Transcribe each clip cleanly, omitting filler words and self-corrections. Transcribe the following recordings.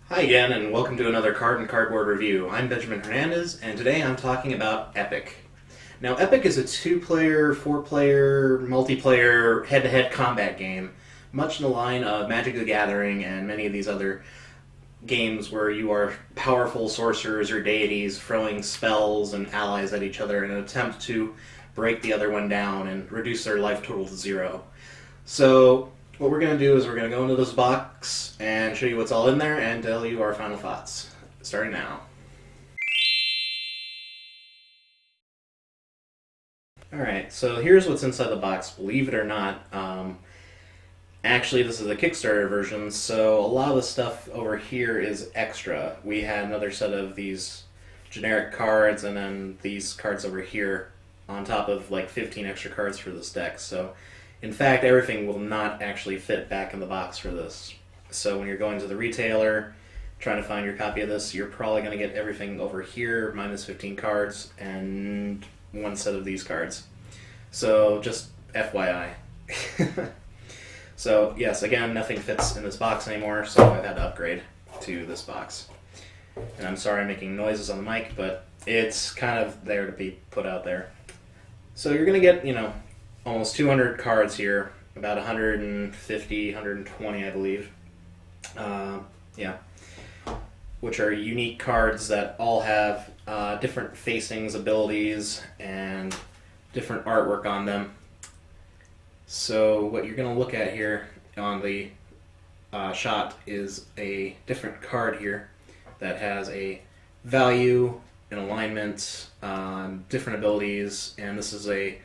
Hi again, and welcome to another Card and Cardboard review. I'm Benjamin Hernandez, and today I'm talking about Epic. Now, Epic is a two-player, four-player, multiplayer, head-to-head combat game, much in the line of Magic the Gathering and many of these other games where you are powerful sorcerers or deities throwing spells and allies at each other in an attempt to break the other one down and reduce their life total to zero. So, what we're going to do is we're going to go into this box and show you what's all in there and tell you our final thoughts. Starting now. Alright, so here's what's inside the box. Believe it or not, actually this is a Kickstarter version, so a lot of the stuff over here is extra. We had another set of these generic cards and then these cards over here on top of like 15 extra cards for this deck. So in fact, everything will not actually fit back in the box for this. So when you're going to the retailer, trying to find your copy of this, you're probably going to get everything over here, minus 15 cards, and one set of these cards. So just FYI. So yes, again, nothing fits in this box anymore, so I've had to upgrade to this box. And I'm sorry I'm making noises on the mic, but it's kind of there to be put out there. So you're going to get, almost 200 cards here, about 150, 120, I believe. Which are unique cards that all have different facings, abilities, and different artwork on them. So what you're going to look at here on the shot is a different card here that has a value, an alignment, different abilities, and this is a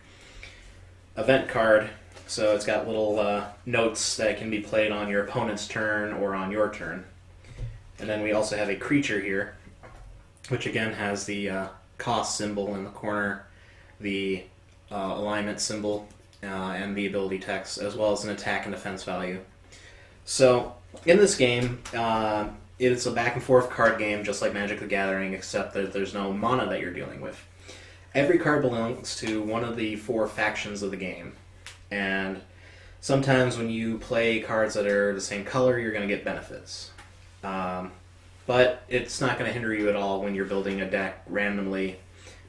event card, so it's got little notes that can be played on your opponent's turn or on your turn. And then we also have a creature here, which again has the cost symbol in the corner, the alignment symbol, and the ability text, as well as an attack and defense value. So in this game, it's a back and forth card game just like Magic the Gathering, except that there's no mana that you're dealing with. Every card belongs to one of the four factions of the game, and sometimes when you play cards that are the same color, you're going to get benefits. But it's not going to hinder you at all when you're building a deck randomly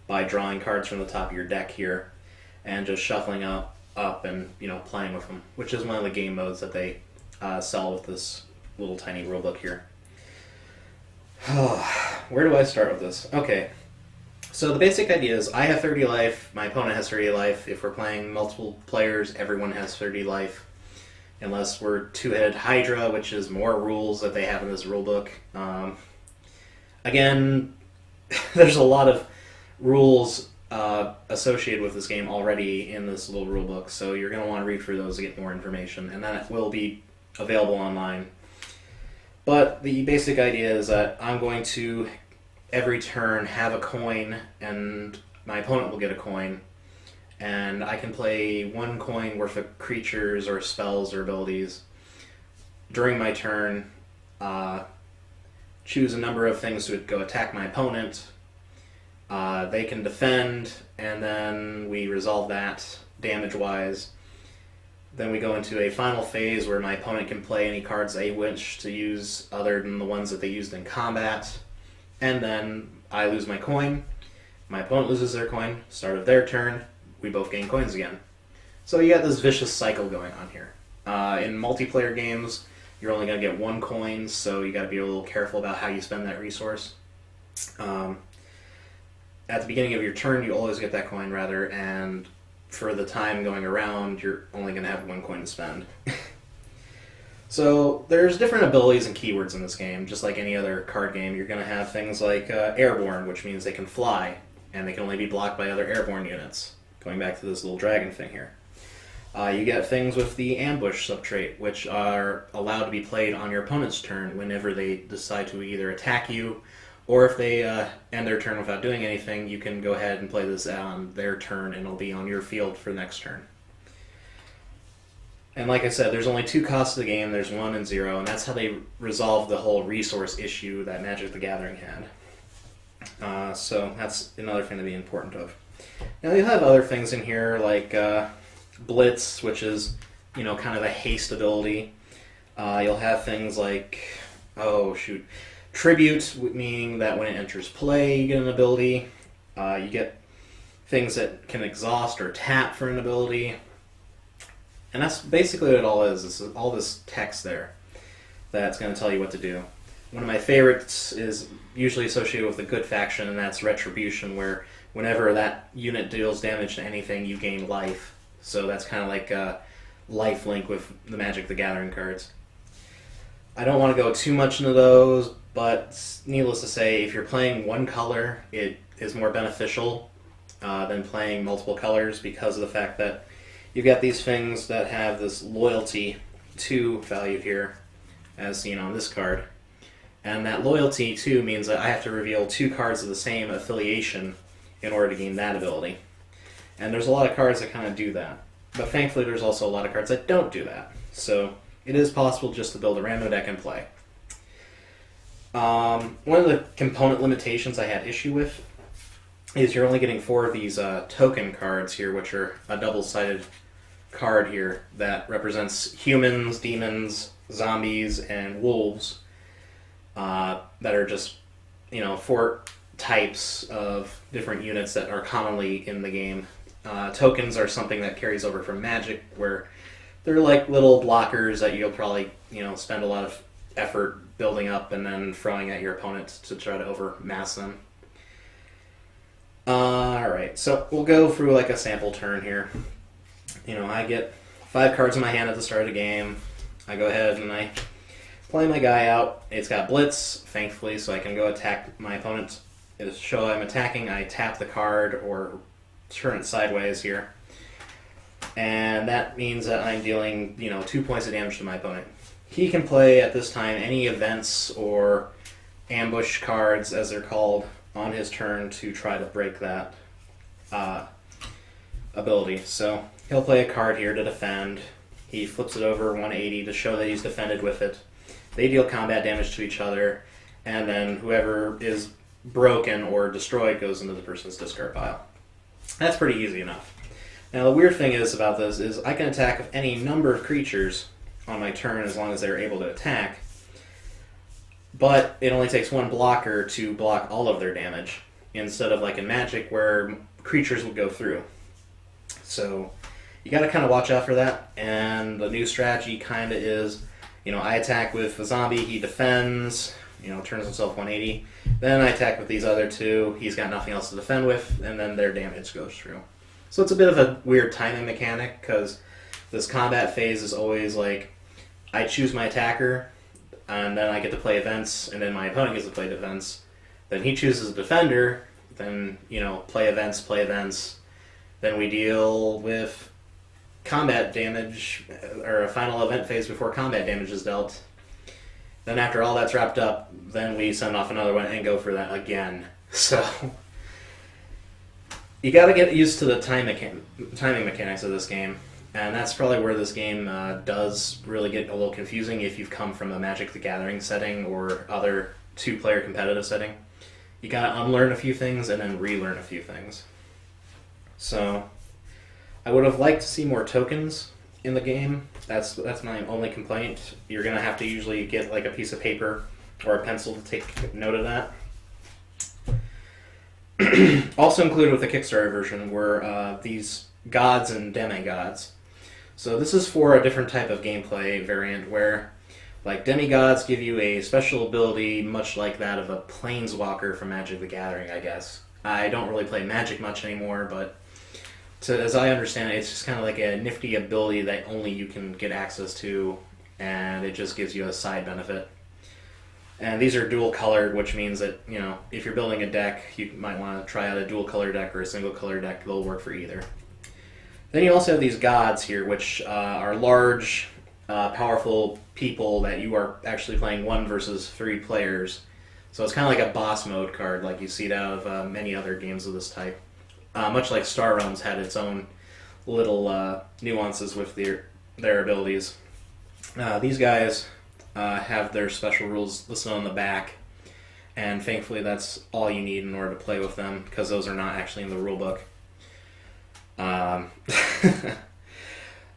by drawing cards from the top of your deck here and just shuffling up and playing with them, which is one of the game modes that they sell with this little tiny rulebook here. Where do I start with this? Okay. So the basic idea is I have 30 life, my opponent has 30 life. If we're playing multiple players, everyone has 30 life. Unless we're two-headed Hydra, which is more rules that they have in this rulebook. Again, there's a lot of rules associated with this game already in this little rulebook, so you're going to want to read through those to get more information, and that will be available online. But the basic idea is that I'm going to every turn have a coin, and my opponent will get a coin, and I can play one coin worth of creatures or spells or abilities during my turn, choose a number of things to go attack my opponent. They can defend, and then we resolve that damage-wise. Then we go into a final phase where my opponent can play any cards they wish to use other than the ones that they used in combat. And then I lose my coin, my opponent loses their coin, start of their turn, we both gain coins again. So you got this vicious cycle going on here. In multiplayer games, you're only going to get one coin, so you got to be a little careful about how you spend that resource. At the beginning of your turn, you always get that coin, and for the time going around, you're only going to have one coin to spend. So there's different abilities and keywords in this game. Just like any other card game, you're going to have things like airborne, which means they can fly, and they can only be blocked by other airborne units. Going back to this little dragon thing here. You get things with the ambush subtrait, which are allowed to be played on your opponent's turn whenever they decide to either attack you, or if they end their turn without doing anything, you can go ahead and play this on their turn, and it'll be on your field for the next turn. And like I said, there's only two costs of the game. There's 1 and 0, and that's how they resolved the whole resource issue that Magic the Gathering had. So that's another thing to be important of. Now you'll have other things in here like Blitz, which is kind of a haste ability. You'll have things like Oh, shoot. Tribute, meaning that when it enters play, you get an ability. You get things that can exhaust or tap for an ability. And that's basically what it all is. It's all this text there that's going to tell you what to do. One of my favorites is usually associated with the good faction, and that's Retribution, where whenever that unit deals damage to anything, you gain life. So that's kind of like a life link with the Magic the Gathering cards. I don't want to go too much into those, but needless to say, if you're playing one color, it is more beneficial than playing multiple colors because of the fact that you've got these things that have this loyalty to value here, as seen on this card. And that loyalty, too, means that I have to reveal 2 cards of the same affiliation in order to gain that ability. And there's a lot of cards that kind of do that. But thankfully, there's also a lot of cards that don't do that. So it is possible just to build a random deck and play. One of the component limitations I had issue with is you're only getting 4 of these token cards here, which are a double-sided card here that represents humans, demons, zombies, and wolves that are just, 4 types of different units that are commonly in the game. Tokens are something that carries over from Magic, where they're like little blockers that you'll probably, spend a lot of effort building up and then throwing at your opponent to try to overmass them. Alright, so we'll go through like a sample turn here. I get 5 cards in my hand at the start of the game. I go ahead and I play my guy out. It's got Blitz, thankfully, so I can go attack my opponent. To show I'm attacking, I tap the card or turn it sideways here. And that means that I'm dealing, 2 points of damage to my opponent. He can play at this time any events or ambush cards, as they're called, on his turn to try to break that ability. So he'll play a card here to defend. He flips it over 180 to show that he's defended with it. They deal combat damage to each other, and then whoever is broken or destroyed goes into the person's discard pile. That's pretty easy enough. Now the weird thing is about this is I can attack with any number of creatures on my turn as long as they're able to attack, but it only takes 1 blocker to block all of their damage, instead of like in Magic where creatures would go through. So you got to kind of watch out for that, and the new strategy kind of is, I attack with a zombie, he defends, turns himself 180, then I attack with these other 2, he's got nothing else to defend with, and then their damage goes through. So it's a bit of a weird timing mechanic, because this combat phase is always like, I choose my attacker, and then I get to play events, and then my opponent gets to play defense. Then he chooses a defender, then, play events. Then we deal with combat damage, or a final event phase before combat damage is dealt. Then after all that's wrapped up, then we send off another one and go for that again. So you gotta get used to the timing mechanics of this game. And that's probably where this game does really get a little confusing if you've come from a Magic the Gathering setting or other 2-player competitive setting. You gotta unlearn a few things and then relearn a few things. So I would have liked to see more tokens in the game. That's my only complaint. You're gonna have to usually get like a piece of paper or a pencil to take note of that. Also included with the Kickstarter version were these gods and demigods. So this is for a different type of gameplay variant where, like, demigods give you a special ability much like that of a planeswalker from Magic the Gathering, I guess. I don't really play Magic much anymore, but as I understand it, it's just kind of like a nifty ability that only you can get access to, and it just gives you a side benefit. And these are dual colored, which means that, if you're building a deck, you might want to try out a dual color deck or a single color deck. They'll work for either. Then you also have these gods here, which are large, powerful people that you are actually playing 1 versus 3 players. So it's kind of like a boss mode card, like you see it out of many other games of this type. Much like Star Realms had its own little nuances with their abilities. These guys have their special rules listed on the back, and thankfully that's all you need in order to play with them, because those are not actually in the rulebook.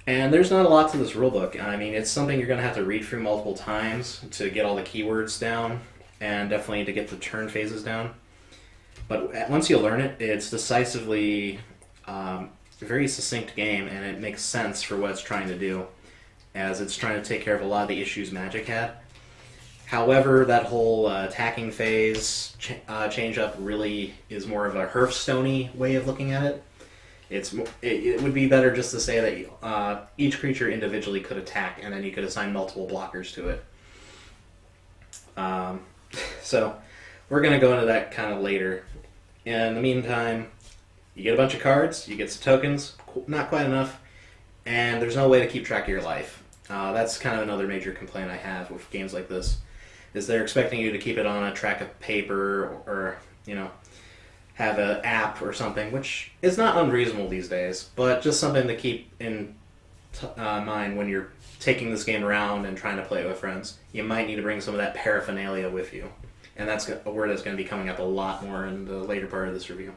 And there's not a lot to this rulebook. I mean, it's something you're going to have to read through multiple times to get all the keywords down, and definitely to get the turn phases down. But once you learn it, it's decisively a very succinct game, and it makes sense for what it's trying to do, as it's trying to take care of a lot of the issues Magic had. However, that whole attacking phase change up really is more of a Hearthstone-y way of looking at it. It would be better just to say that each creature individually could attack, and then you could assign multiple blockers to it. So we're going to go into that kind of later. In the meantime, you get a bunch of cards, you get some tokens, not quite enough, and there's no way to keep track of your life. That's kind of another major complaint I have with games like this, is they're expecting you to keep it on a track of paper or have an app or something, which is not unreasonable these days, but just something to keep in mind when you're taking this game around and trying to play it with friends. You might need to bring some of that paraphernalia with you. And that's a word that's going to be coming up a lot more in the later part of this review.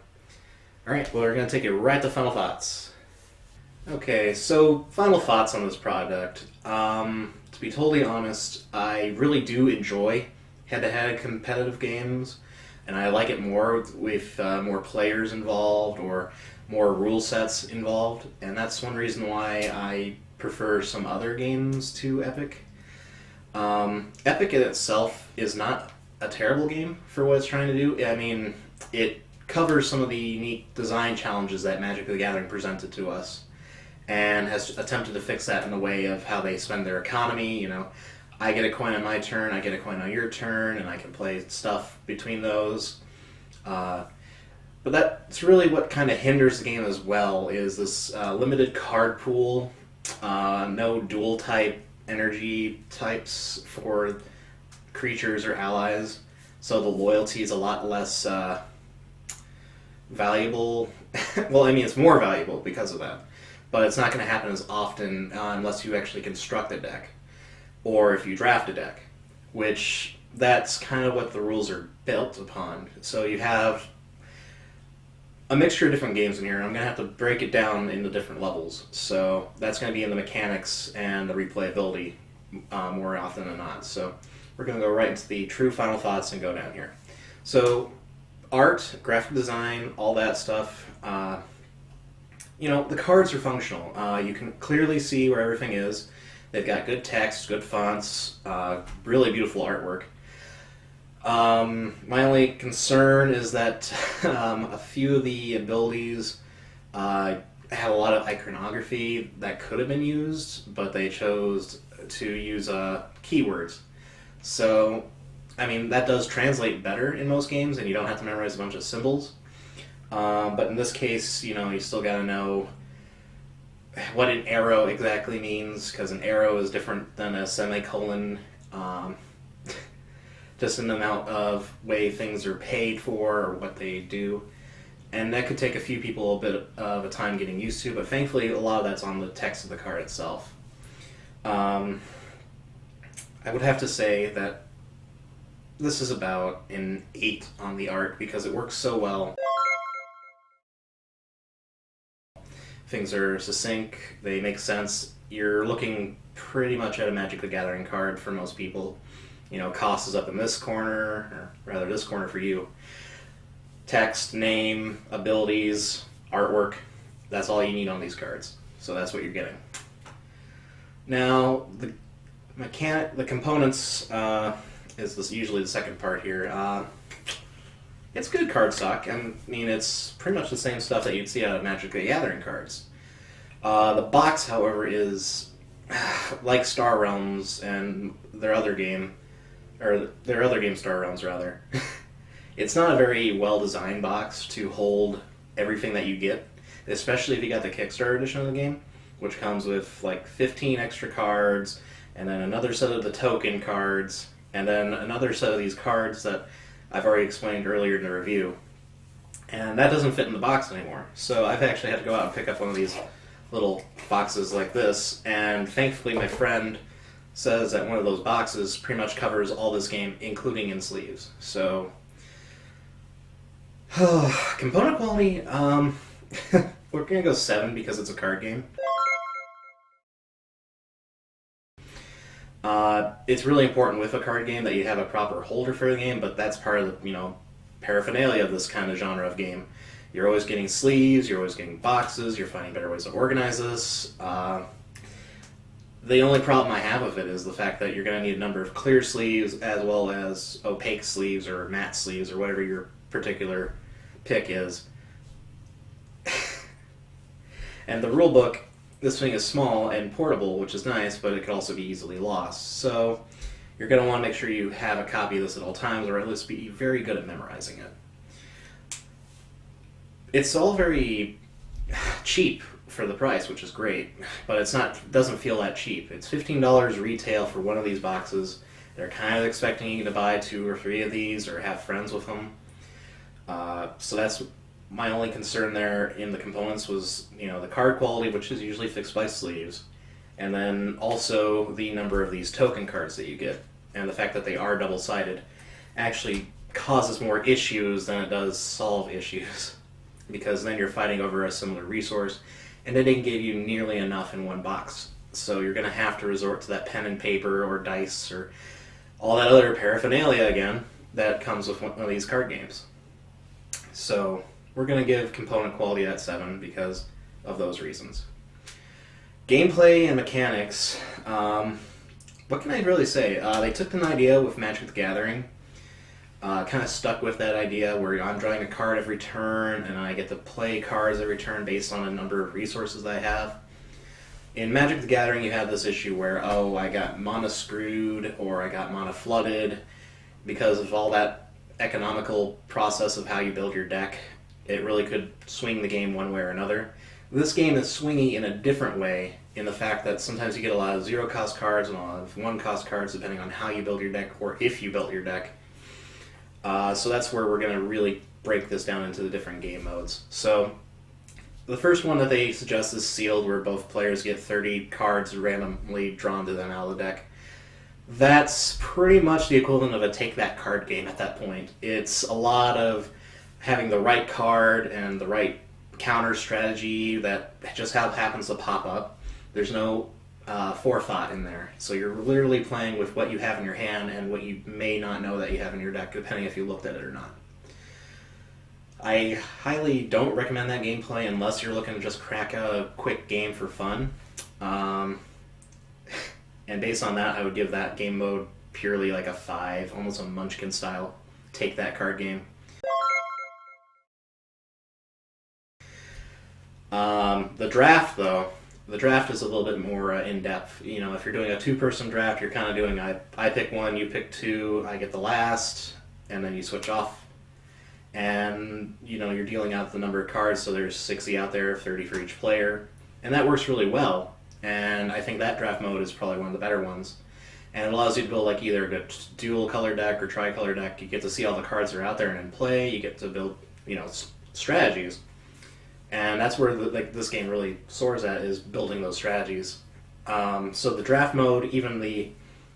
Alright, well, we're going to take you right to Final Thoughts. Okay, so final thoughts on this product. To be totally honest, I really do enjoy head-to-head competitive games, and I like it more with more players involved or more rule sets involved, and that's one reason why I prefer some other games to Epic. Epic in itself is not a terrible game for what it's trying to do. I mean, it covers some of the unique design challenges that Magic the Gathering presented to us, and has attempted to fix that in the way of how they spend their economy. I get a coin on my turn, I get a coin on your turn, and I can play stuff between those. But that's really what kind of hinders the game as well, is this limited card pool, no dual type energy types for creatures or allies, so the loyalty is a lot less valuable. Well, I mean, it's more valuable because of that, but it's not going to happen as often unless you actually construct a deck, or if you draft a deck, which that's kind of what the rules are built upon. So you have a mixture of different games in here, and I'm going to have to break it down into different levels. So that's going to be in the mechanics and the replayability more often than not. So we're going to go right into the true final thoughts and go down here. So art, graphic design, all that stuff. The cards are functional. You can clearly see where everything is. They've got good text, good fonts, really beautiful artwork. My only concern is that a few of the abilities had a lot of iconography that could have been used, but they chose to use keywords. So, I mean, that does translate better in most games, and you don't have to memorize a bunch of symbols. But in this case, you still got to know what an arrow exactly means, because an arrow is different than a semicolon. Just in the amount of way things are paid for or what they do. And that could take a few people a bit of a time getting used to, but thankfully a lot of that's on the text of the card itself. I would have to say that this is about an 8 on the art, because it works so well. Things are succinct, they make sense. You're looking pretty much at a Magic the Gathering card for most people. Cost is up in this corner, or rather this corner for you. Text, name, abilities, artwork, that's all you need on these cards. So that's what you're getting. Now, the components is usually the second part here. It's good card stock. I mean, it's pretty much the same stuff that you'd see out of Magic the Gathering cards. The box, however, is like Star Realms and their other game Star Realms, rather. It's not a very well-designed box to hold everything that you get, especially if you got the Kickstarter edition of the game, which comes with like 15 extra cards, and then another set of the token cards, and then another set of these cards that I've already explained earlier in the review. And that doesn't fit in the box anymore. So I've actually had to go out and pick up one of these little boxes like this, and thankfully my friend says that one of those boxes pretty much covers all this game, including in sleeves. So, component quality, we're going to go 7 because it's a card game. It's really important with a card game that you have a proper holder for the game, but that's part of the, paraphernalia of this kind of genre of game. You're always getting sleeves, you're always getting boxes, you're finding better ways to organize this. The only problem I have with it is the fact that you're going to need a number of clear sleeves as well as opaque sleeves or matte sleeves or whatever your particular pick is. And the rule book, this thing is small and portable, which is nice, but it could also be easily lost. So you're going to want to make sure you have a copy of this at all times, or at least be very good at memorizing it. It's all very cheap for the price, which is great, but doesn't feel that cheap. It's $15 retail for one of these boxes. They're kind of expecting you to buy 2 or 3 of these or have friends with them. So that's my only concern there in the components was, the card quality, which is usually fixed by sleeves, and then also the number of these token cards that you get, and the fact that they are double-sided actually causes more issues than it does solve issues, because then you're fighting over a similar resource, and it didn't give you nearly enough in one box. So you're going to have to resort to that pen and paper or dice or all that other paraphernalia again that comes with one of these card games. So we're going to give component quality at 7 because of those reasons. Gameplay and mechanics, what can I really say? They took an idea with Magic the Gathering, kind of stuck with that idea where I'm drawing a card every turn and I get to play cards every turn based on a number of resources I have. In Magic the Gathering you have this issue where, I got mana screwed or I got mana flooded because of all that economical process of how you build your deck. It really could swing the game one way or another. This game is swingy in a different way, in the fact that sometimes you get a lot of 0-cost cards and a lot of 1-cost cards depending on how you build your deck or if you built your deck. So that's where we're going to really break this down into the different game modes. So the first one that they suggest is sealed, where both players get 30 cards randomly drawn to them out of the deck. That's pretty much the equivalent of a take that card game at that point. It's a lot of having the right card and the right counter strategy that just happens to pop up. There's no forethought in there. So you're literally playing with what you have in your hand and what you may not know that you have in your deck, depending if you looked at it or not. I highly don't recommend that gameplay unless you're looking to just crack out a quick game for fun. And based on that, I would give that game mode purely like a 5, almost a Munchkin style take that card game. The draft, though, is a little bit more in-depth. If you're doing a 2-person draft, you're kind of doing, I pick 1, you pick 2, I get the last, and then you switch off. And, you're dealing out the number of cards, so there's 60 out there, 30 for each player. And that works really well. And I think that draft mode is probably one of the better ones. And it allows you to build like either a dual color deck or tricolor deck. You get to see all the cards that are out there and in play. You get to build, strategies. And that's where this game really soars at, is building those strategies. So the draft mode, even the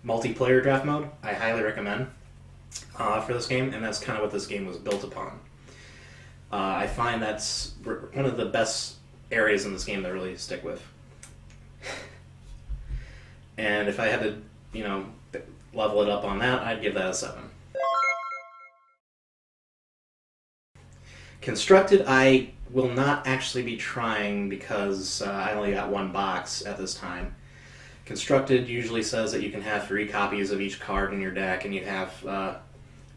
multiplayer draft mode, I highly recommend for this game, and that's kind of what this game was built upon. I find that's one of the best areas in this game that really stick with. And if I had to, level it up on that, I'd give that a 7. Constructed, I will not actually be trying because I only got 1 box at this time. Constructed usually says that you can have 3 copies of each card in your deck, and you have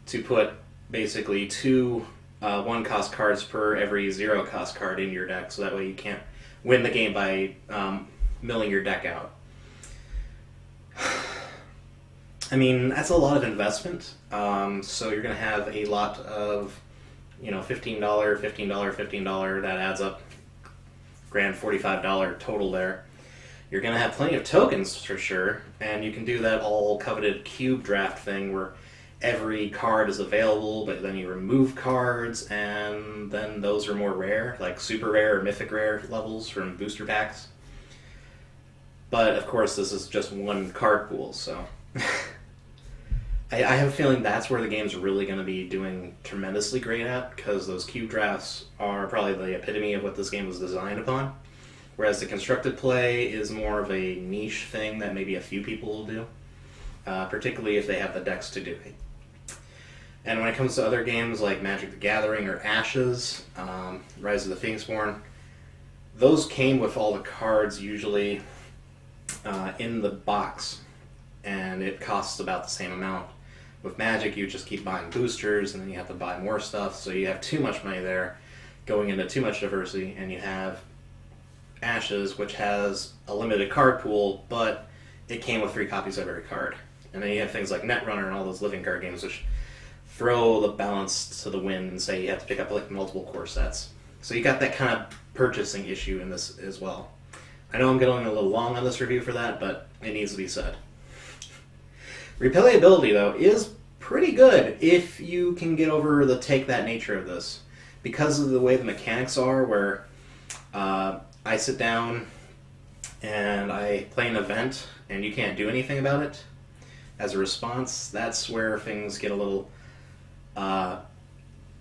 to put basically 2 1-cost cards per every 0-cost card in your deck, so that way you can't win the game by milling your deck out. I mean, that's a lot of investment, so you're going to have a lot of, $15, $15, that adds up, grand $45 total there. You're going to have plenty of tokens for sure, and you can do that all coveted cube draft thing where every card is available, but then you remove cards, and then those are more rare, like super rare or mythic rare levels from booster packs. But of course, this is just 1 card pool, so I have a feeling that's where the game's really going to be doing tremendously great at, because those cube drafts are probably the epitome of what this game was designed upon. Whereas the constructed play is more of a niche thing that maybe a few people will do. particularly if they have the decks to do it. And when it comes to other games like Magic the Gathering or Ashes, Rise of the Phoenixborn, those came with all the cards usually in the box, and it costs about the same amount. With Magic, you just keep buying boosters, and then you have to buy more stuff, so you have too much money there going into too much diversity, and you have Ashes, which has a limited card pool, but it came with 3 copies of every card. And then you have things like Netrunner and all those living card games, which throw the balance to the wind and say you have to pick up like multiple core sets. So you got that kind of purchasing issue in this as well. I know I'm going a little long on this review for that, but it needs to be said. Replayability, though, is pretty good if you can get over the take-that nature of this. Because of the way the mechanics are, where I sit down and I play an event and you can't do anything about it as a response, that's where things get a little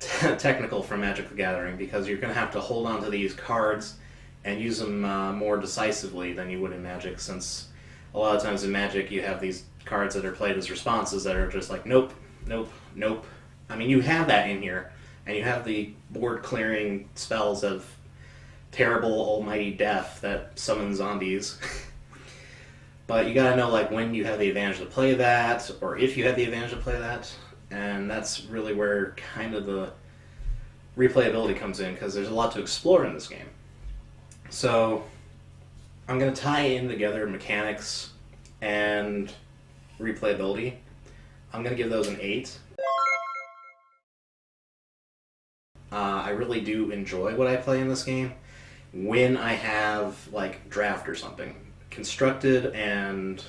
technical for Magic the Gathering, because you're going to have to hold on to these cards and use them more decisively than you would in Magic, since a lot of times in Magic you have these cards that are played as responses that are just like, nope, nope, nope. I mean, you have that in here, and you have the board-clearing spells of terrible almighty death that summon zombies. But you gotta know like when you have the advantage to play that, or if you have the advantage to play that, and that's really where kind of the replayability comes in, because there's a lot to explore in this game. So I'm going to tie in together mechanics and replayability. I'm going to give those an 8. I really do enjoy what I play in this game when I have like draft or something. Constructed and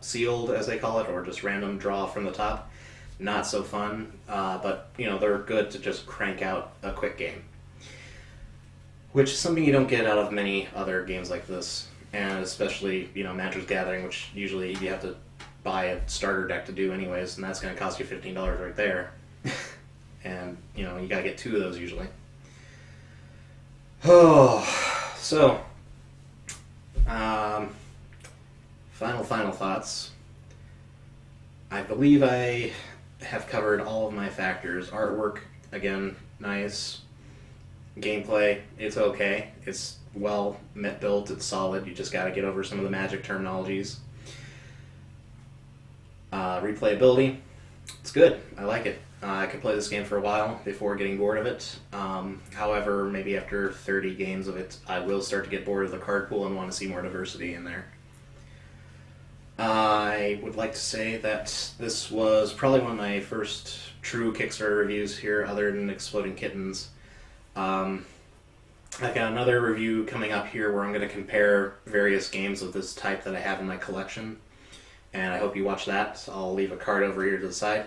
sealed, as they call it, or just random draw from the top, not so fun, but you know, they're good to just crank out a quick game, which is something you don't get out of many other games like this, and especially, you know, Magic the Gathering, which usually you have to buy a starter deck to do anyways, and that's going to cost you $15 right there. And you know, you got to get 2 of those usually. Oh, so final thoughts. I believe I have covered all of my factors. Artwork, again, nice. Gameplay, it's okay. It's well built, it's solid. You just got to get over some of the Magic terminologies. Replayability, it's good. I like it. I could play this game for a while before getting bored of it. However, maybe after 30 games of it, I will start to get bored of the card pool and want to see more diversity in there. I would like to say that this was probably one of my first true Kickstarter reviews here, other than Exploding Kittens. I've got another review coming up here where I'm going to compare various games of this type that I have in my collection, and I hope you watch that. I'll leave a card over here to the side.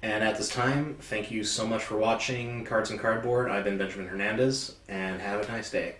And at this time, thank you so much for watching Cards and Cardboard. I've been Benjamin Hernandez, and have a nice day.